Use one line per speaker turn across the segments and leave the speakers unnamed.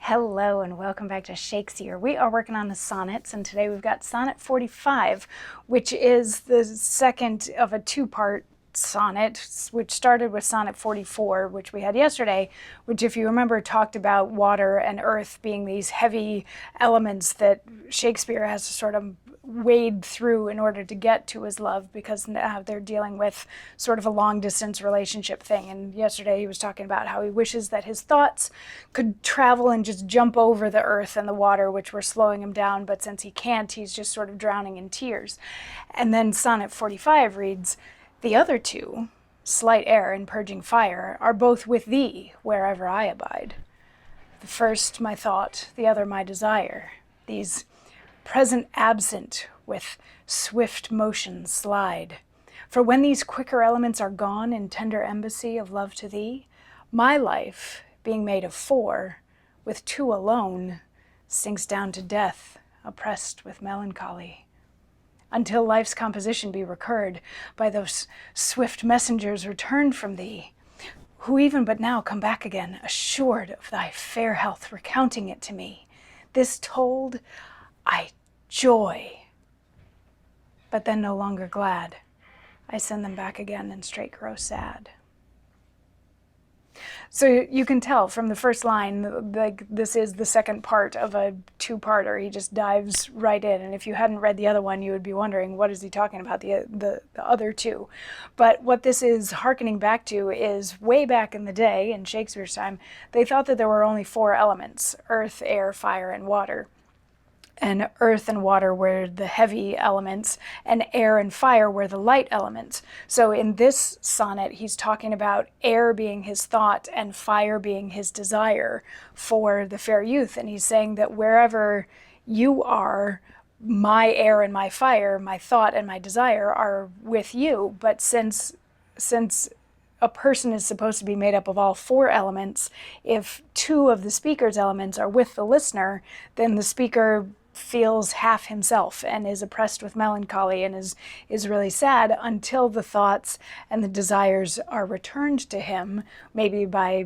Hello and welcome back to Shakesyear. We are working on the sonnets, and today we've got Sonnet 45, which is the second of a two-part sonnet, which started with Sonnet 44, which we had yesterday, which, if you remember, talked about water and earth being these heavy elements that Shakespeare has to sort of wade through in order to get to his love, because now they're dealing with sort of a long-distance relationship thing. And yesterday he was talking about how he wishes that his thoughts could travel and just jump over the earth and the water, which were slowing him down, but since he can't, he's just sort of drowning in tears. And then Sonnet 45 reads, "The other two, slight air and purging fire, are both with thee wherever I abide. The first my thought, the other my desire. These present absent with swift motion slide. For when these quicker elements are gone in tender embassy of love to thee, my life, being made of four, with two alone, sinks down to death, oppressed with melancholy. Until life's composition be recurred by those swift messengers returned from thee, who even but now come back again, assured of thy fair health, recounting it to me. This told, I joy, but then no longer glad. I send them back again and straight grow sad." So you can tell from the first line, like, this is the second part of a two-parter. He just dives right in. And if you hadn't read the other one, you would be wondering, what is he talking about, the other two? But what this is hearkening back to is way back in the day, in Shakespeare's time, they thought that there were only four elements: earth, air, fire, and water. And earth and water were the heavy elements, and air and fire were the light elements. So in this sonnet, he's talking about air being his thought and fire being his desire for the fair youth. And he's saying that wherever you are, my air and my fire, my thought and my desire are with you. But since a person is supposed to be made up of all four elements, if two of the speaker's elements are with the listener, then the speaker feels half himself and is oppressed with melancholy and is really sad until the thoughts and the desires are returned to him, maybe by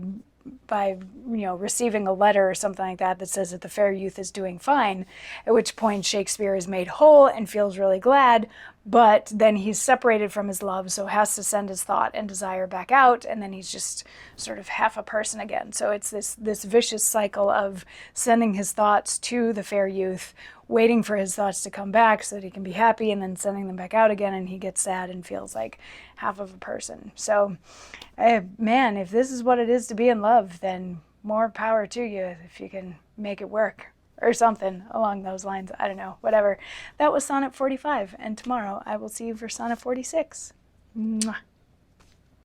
receiving a letter or something like that that says that the fair youth is doing fine, at which point Shakespeare is made whole and feels really glad, but then he's separated from his love, so has to send his thought and desire back out, and then he's just sort of half a person again. So it's this vicious cycle of sending his thoughts to the fair youth, waiting for his thoughts to come back so that he can be happy, and then sending them back out again, and he gets sad and feels like half of a person. So, man, if this is what it is to be in love, then more power to you if you can make it work, or something along those lines. I don't know, whatever. That was Sonnet 45, and tomorrow I will see you for Sonnet 46. Mwah.